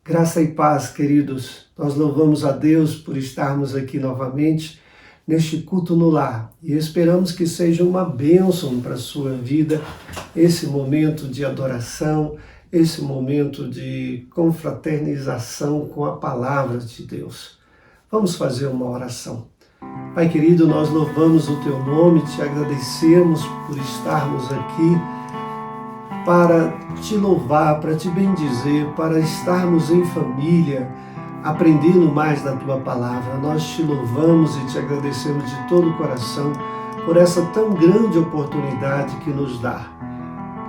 Graça e paz, queridos. Nós louvamos a Deus por estarmos aqui novamente neste culto no lar e esperamos que seja uma bênção para a sua vida esse momento de adoração, esse momento de confraternização com a palavra de Deus. Vamos fazer uma oração. Pai querido, nós louvamos o Teu nome, te agradecemos por estarmos aqui para te louvar, para te bendizer, para estarmos em família, aprendendo mais da Tua palavra. Nós te louvamos e te agradecemos de todo o coração por essa tão grande oportunidade que nos dá.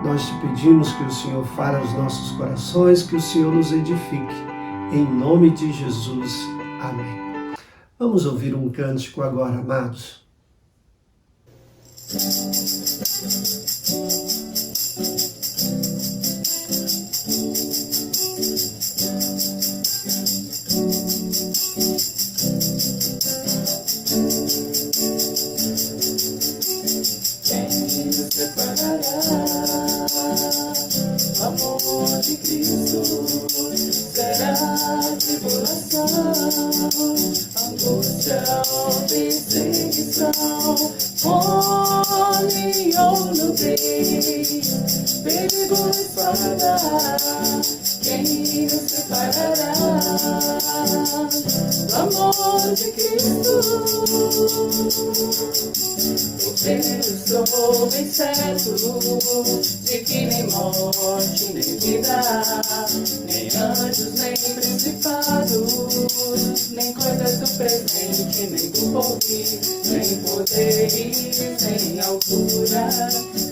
Nós te pedimos que o Senhor fale aos nossos corações, que o Senhor nos edifique. Em nome de Jesus. Amém. Vamos ouvir um cântico agora, amados. Amor de Cristo será tribulação, angústia ou perseguição, fome ou nudez, perigo ou espada, quem nos separará do amor de Cristo? Porque eu sou bem certo de que nem morte, nem vida, nem anjos, nem principados, nem coisas do presente, nem do porvir, nem poderes, nem altura,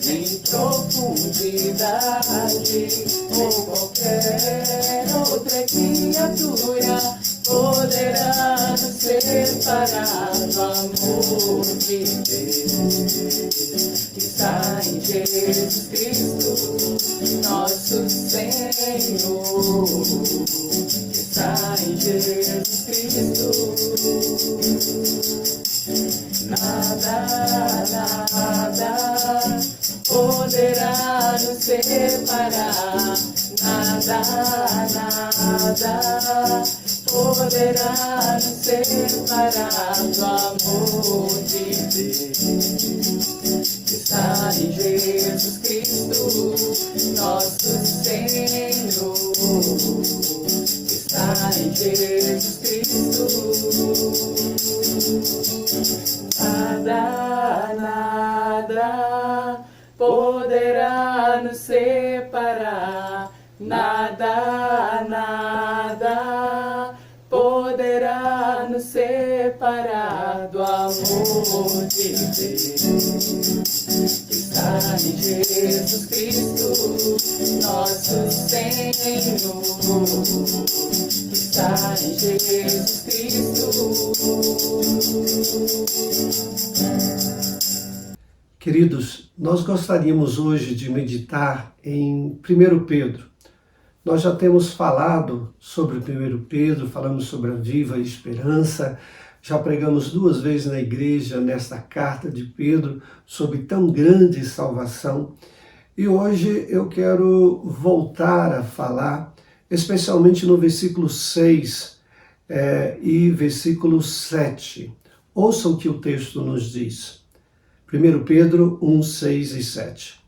nem profundidade, ou qualquer outra criatura poderá nos separar do amor de Deus que está em Jesus Cristo, nosso Senhor, que está em Jesus Cristo. Nada poderá nos separar, nada poderá nos separar do amor de Deus que está em Jesus Cristo, nosso Senhor, que está em Jesus Cristo. Nada poderá nos separar, nada poderá nos separar do amor de Deus que está em Jesus Cristo, nosso Senhor, que está em Jesus Cristo. Queridos, nós gostaríamos hoje de meditar em 1 Pedro. Nós já temos falado sobre 1 Pedro, falamos sobre a viva esperança, já pregamos 2 vezes na igreja nesta carta de Pedro sobre tão grande salvação. E hoje eu quero voltar a falar, especialmente no versículo 6 e versículo 7. Ouçam o que o texto nos diz. 1 Pedro 1, 6 e 7.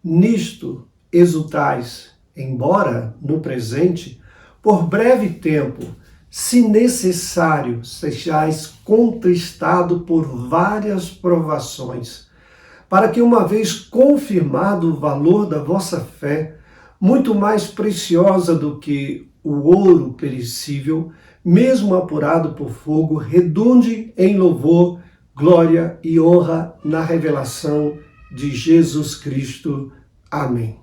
Nisto exultais, embora no presente, por breve tempo, se necessário, sejais contristado por várias provações, para que uma vez confirmado o valor da vossa fé, muito mais preciosa do que o ouro perecível, mesmo apurado por fogo, redunde em louvor, glória e honra na revelação de Jesus Cristo. Amém.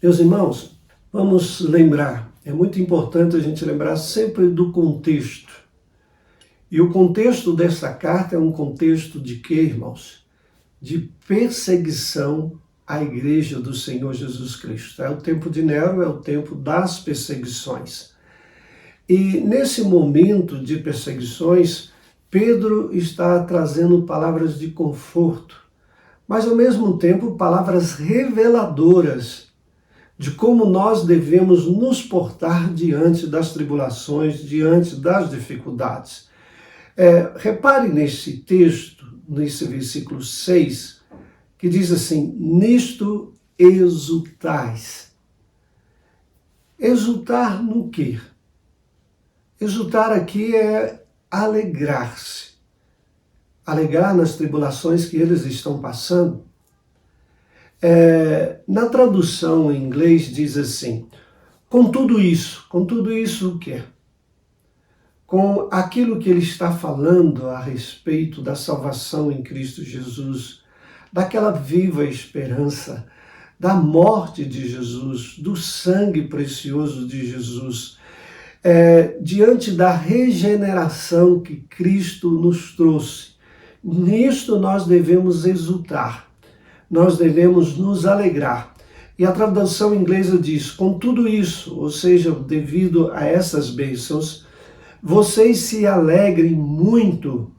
Meus irmãos, vamos lembrar, é muito importante a gente lembrar sempre do contexto. E o contexto dessa carta é um contexto de quê, irmãos? De perseguição à igreja do Senhor Jesus Cristo. É o tempo de Nero, é o tempo das perseguições. E nesse momento de perseguições, Pedro está trazendo palavras de conforto, mas ao mesmo tempo palavras reveladoras de como nós devemos nos portar diante das tribulações, diante das dificuldades. Repare nesse texto, nesse versículo 6, que diz assim: nisto exultais. Exultar no quê? Exultar aqui é alegrar-se. Alegrar nas tribulações que eles estão passando. Na tradução em inglês diz assim: com tudo isso o quê? Com aquilo que ele está falando a respeito da salvação em Cristo Jesus, daquela viva esperança, da morte de Jesus, do sangue precioso de Jesus, diante da regeneração que Cristo nos trouxe. Nisto nós devemos exultar, nós devemos nos alegrar. E a tradução inglesa diz: com tudo isso, ou seja, devido a essas bênçãos, vocês se alegrem muito.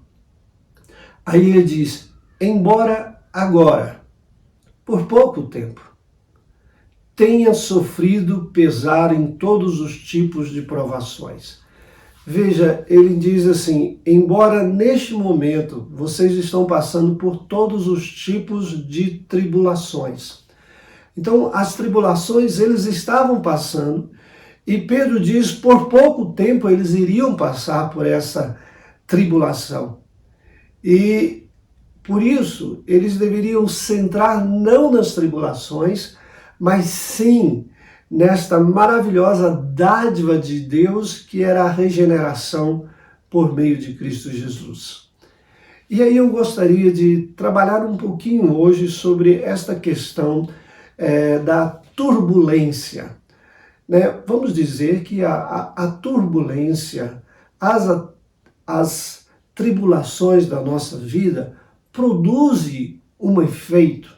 Aí ele diz: embora agora, por pouco tempo, tenha sofrido pesar em todos os tipos de provações. Veja, ele diz assim: embora neste momento vocês estão passando por todos os tipos de tribulações. Então, as tribulações eles estavam passando, e Pedro diz: por pouco tempo eles iriam passar por essa tribulação. E por isso eles deveriam centrar não nas tribulações, mas sim nesta maravilhosa dádiva de Deus, que era a regeneração por meio de Cristo Jesus. E aí eu gostaria de trabalhar um pouquinho hoje sobre esta questão da turbulência. Vamos dizer que a turbulência, as tribulações da nossa vida produzem um efeito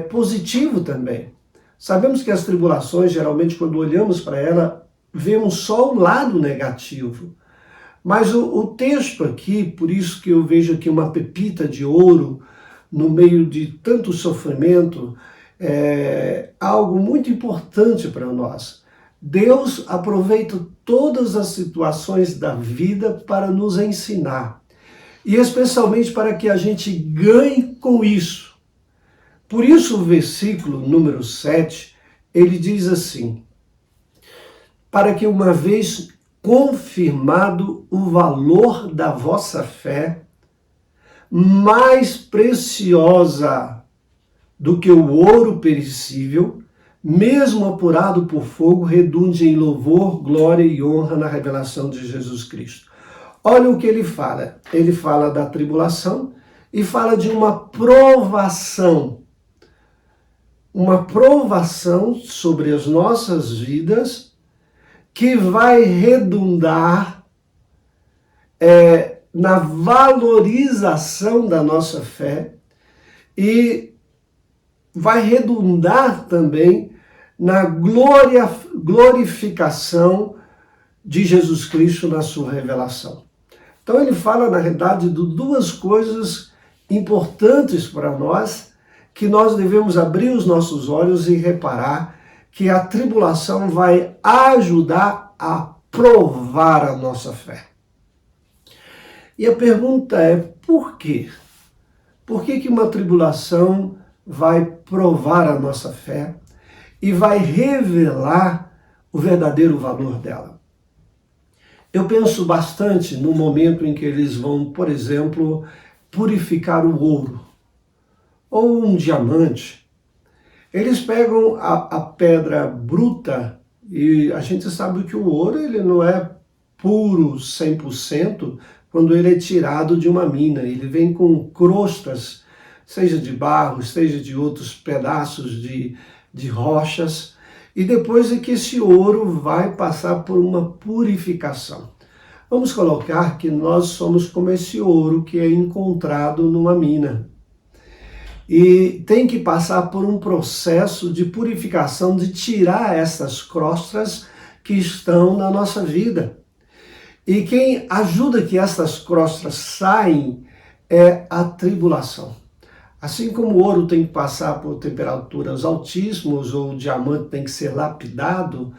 positivo também. Sabemos que as tribulações, geralmente, quando olhamos para ela, vemos só o lado negativo. Mas o texto aqui, por isso que eu vejo aqui uma pepita de ouro no meio de tanto sofrimento, é algo muito importante para nós. Deus aproveita todas as situações da vida para nos ensinar. E especialmente para que a gente ganhe com isso. Por isso o versículo número 7, ele diz assim: para que uma vez confirmado o valor da vossa fé, mais preciosa do que o ouro perecível, mesmo apurado por fogo, redunde em louvor, glória e honra na revelação de Jesus Cristo. Olha o que ele fala. Ele fala da tribulação e fala de uma provação. Uma provação sobre as nossas vidas que vai redundar na valorização da nossa fé e vai redundar também na glorificação de Jesus Cristo na sua revelação. Então ele fala, na realidade, de duas coisas importantes para nós, que nós devemos abrir os nossos olhos e reparar que a tribulação vai ajudar a provar a nossa fé. E a pergunta é: por quê? Por que uma tribulação vai provar a nossa fé e vai revelar o verdadeiro valor dela? Eu penso bastante no momento em que eles vão, por exemplo, purificar o ouro ou um diamante. Eles pegam a pedra bruta, e a gente sabe que o ouro ele não é puro 100% quando ele é tirado de uma mina. Ele vem com crostas, seja de barro, seja de outros pedaços de rochas, e depois é que esse ouro vai passar por uma purificação. Vamos colocar que nós somos como esse ouro que é encontrado numa mina. E tem que passar por um processo de purificação, de tirar essas crostas que estão na nossa vida. E quem ajuda que essas crostas saem é a tribulação. Assim como o ouro tem que passar por temperaturas altíssimas ou o diamante tem que ser lapidado,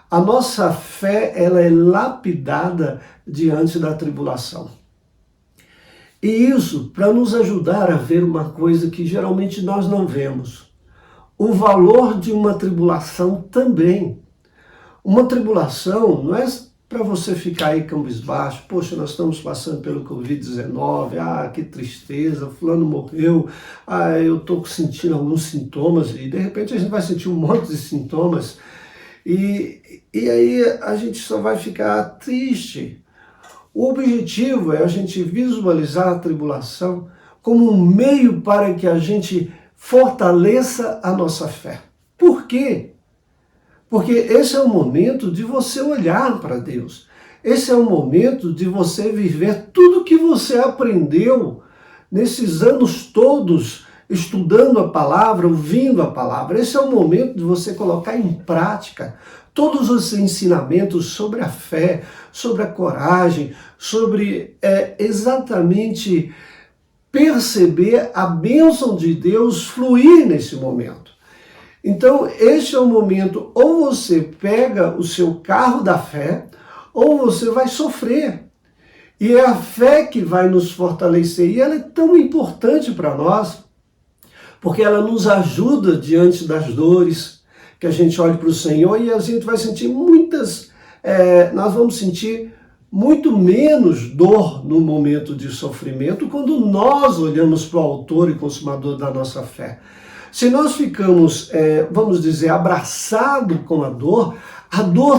a nossa fé ela é lapidada diante da tribulação. E isso para nos ajudar a ver uma coisa que geralmente nós não vemos. O valor de uma tribulação também. Uma tribulação não é para você ficar aí cabisbaixo, poxa, nós estamos passando pelo Covid-19, que tristeza, fulano morreu, eu estou sentindo alguns sintomas, e de repente a gente vai sentir um monte de sintomas, e aí a gente só vai ficar triste. O objetivo é a gente visualizar a tribulação como um meio para que a gente fortaleça a nossa fé. Por quê? Porque esse é o momento de você olhar para Deus. Esse é o momento de você viver tudo que você aprendeu nesses anos todos, estudando a palavra, ouvindo a palavra. Esse é o momento de você colocar em prática todos os ensinamentos sobre a fé, sobre a coragem, sobre exatamente perceber a bênção de Deus fluir nesse momento. Então, este é o momento, ou você pega o seu carro da fé, ou você vai sofrer. E é a fé que vai nos fortalecer. E ela é tão importante para nós, porque ela nos ajuda diante das dores, que a gente olhe para o Senhor e a gente vai sentir nós vamos sentir muito menos dor no momento de sofrimento quando nós olhamos para o autor e consumador da nossa fé. Se nós ficamos, vamos dizer, abraçados com a dor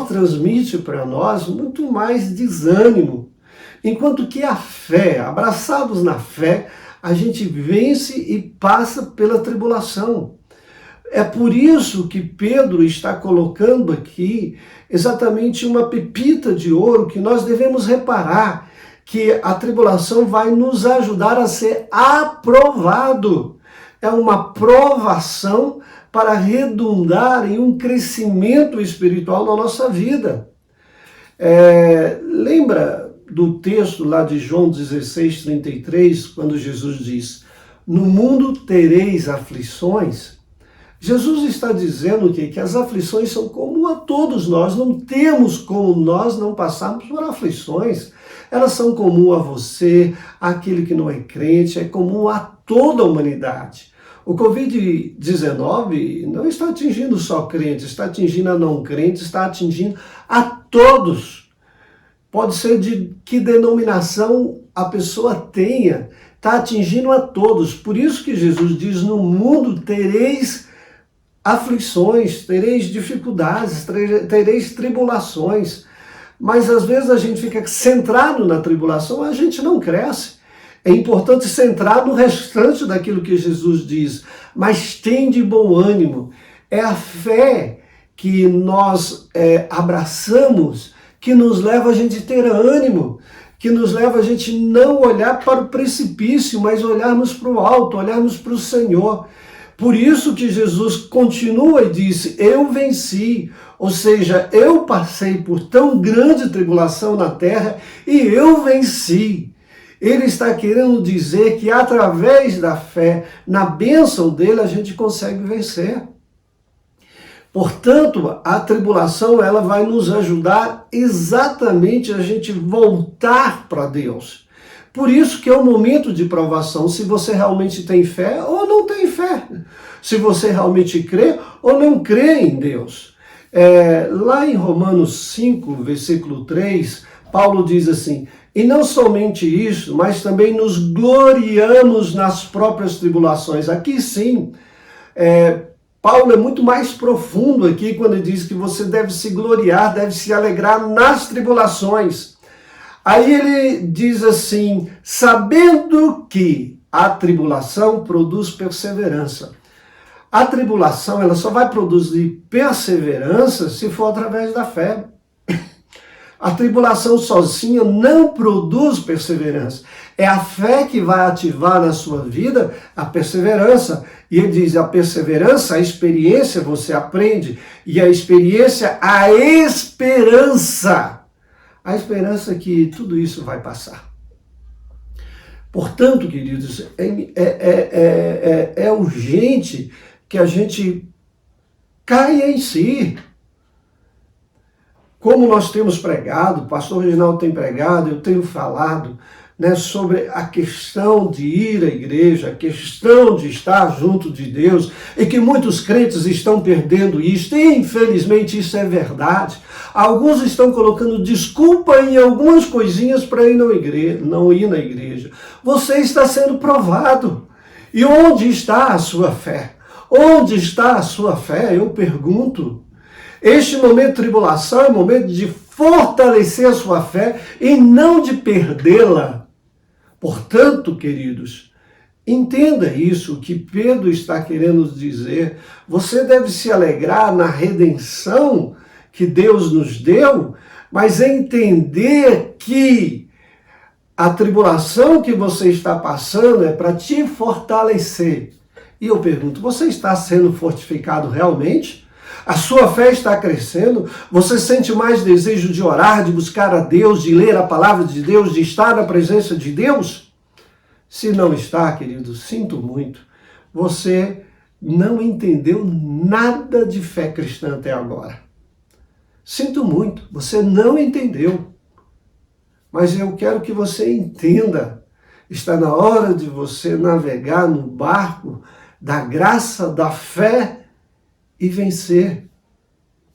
transmite para nós muito mais desânimo. Enquanto que a fé, abraçados na fé, a gente vence e passa pela tribulação. É por isso que Pedro está colocando aqui exatamente uma pepita de ouro que nós devemos reparar, que a tribulação vai nos ajudar a ser aprovado. É uma provação para redundar em um crescimento espiritual na nossa vida. Lembra do texto lá de João 16:33, quando Jesus diz, no mundo tereis aflições? Jesus está dizendo que as aflições são comum a todos nós, não temos como nós não passarmos por aflições. Elas são comum a você, àquele que não é crente, é comum a toda a humanidade. O Covid-19 não está atingindo só crentes, está atingindo a não crentes, está atingindo a todos. Pode ser de que denominação a pessoa tenha, está atingindo a todos. Por isso que Jesus diz, no mundo tereis aflições, tereis dificuldades, tereis tribulações. Mas às vezes a gente fica centrado na tribulação, a gente não cresce. É importante centrar no restante daquilo que Jesus diz, mas tem de bom ânimo. É a fé que nós abraçamos, que nos leva a gente ter ânimo, que nos leva a gente não olhar para o precipício, mas olharmos para o alto, olharmos para o Senhor. Por isso que Jesus continua e disse, eu venci, ou seja, eu passei por tão grande tribulação na terra e eu venci. Ele está querendo dizer que através da fé, na bênção dele, a gente consegue vencer. Portanto, a tribulação ela vai nos ajudar exatamente a gente voltar para Deus. Por isso que é um momento de provação, se você realmente tem fé ou não tem fé. Se você realmente crê ou não crê em Deus. Lá em Romanos 5, versículo 3, Paulo diz assim, e não somente isso, mas também nos gloriamos nas próprias tribulações. Aqui sim, Paulo é muito mais profundo aqui quando ele diz que você deve se gloriar, deve se alegrar nas tribulações. Aí ele diz assim, sabendo que a tribulação produz perseverança. A tribulação ela só vai produzir perseverança se for através da fé. A tribulação sozinha não produz perseverança. É a fé que vai ativar na sua vida a perseverança. E ele diz, a perseverança, a experiência você aprende. E a experiência, a esperança. A esperança que tudo isso vai passar. Portanto, queridos, é urgente que a gente caia em si. Como nós temos pregado, o pastor Reginaldo tem pregado, eu tenho falado, né, sobre a questão de ir à igreja, a questão de estar junto de Deus, e que muitos crentes estão perdendo isso, e infelizmente isso é verdade. Alguns estão colocando desculpa em algumas coisinhas para não ir na igreja. Você está sendo provado. E onde está a sua fé? Onde está a sua fé? Eu pergunto. Este momento de tribulação é momento de fortalecer a sua fé e não de perdê-la. Portanto, queridos, entenda isso, o que Pedro está querendo dizer. Você deve se alegrar na redenção que Deus nos deu, mas entender que a tribulação que você está passando é para te fortalecer. E eu pergunto, você está sendo fortificado realmente? A sua fé está crescendo? Você sente mais desejo de orar, de buscar a Deus, de ler a palavra de Deus, de estar na presença de Deus? Se não está, querido, sinto muito. Você não entendeu nada de fé cristã até agora. Sinto muito, você não entendeu. Mas eu quero que você entenda. Está na hora de você navegar no barco da graça, da fé, e vencer,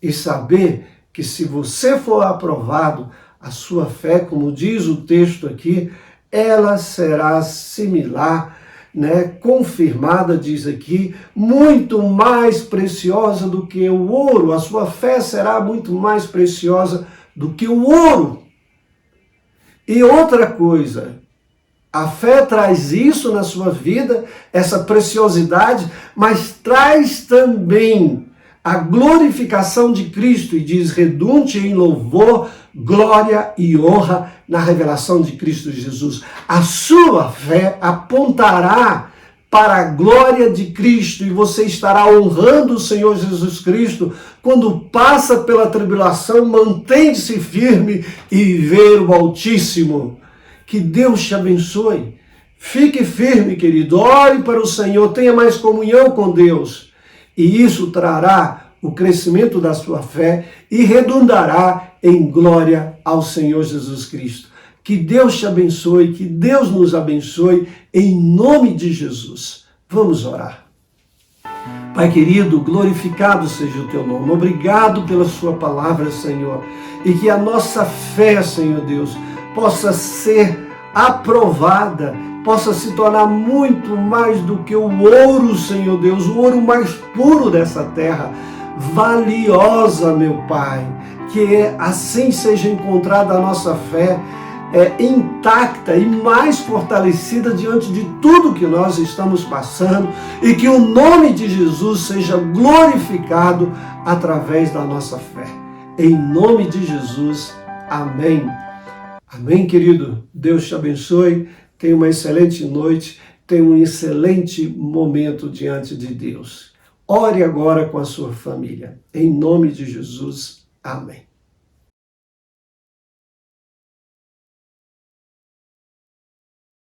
e saber que se você for aprovado, a sua fé, como diz o texto aqui, ela será similar, né, confirmada, diz aqui, muito mais preciosa do que o ouro. A sua fé será muito mais preciosa do que o ouro. E outra coisa, a fé traz isso na sua vida, essa preciosidade, mas traz também a glorificação de Cristo, e diz, redunde em louvor, glória e honra na revelação de Cristo Jesus. A sua fé apontará para a glória de Cristo, e você estará honrando o Senhor Jesus Cristo quando passa pela tribulação. Mantém-se firme e vê o Altíssimo. Que Deus te abençoe. Fique firme, querido. Ore para o Senhor. Tenha mais comunhão com Deus. E isso trará o crescimento da sua fé e redundará em glória ao Senhor Jesus Cristo. Que Deus te abençoe. Que Deus nos abençoe. Em nome de Jesus. Vamos orar. Pai querido, glorificado seja o teu nome. Obrigado pela sua palavra, Senhor. E que a nossa fé, Senhor Deus, possa ser aprovada, possa se tornar muito mais do que o ouro, Senhor Deus, o ouro mais puro dessa terra, valiosa, meu Pai, que assim seja encontrada a nossa fé intacta e mais fortalecida diante de tudo que nós estamos passando, e que o nome de Jesus seja glorificado através da nossa fé. Em nome de Jesus, amém. Amém, querido? Deus te abençoe, tenha uma excelente noite, tenha um excelente momento diante de Deus. Ore agora com a sua família. Em nome de Jesus, amém.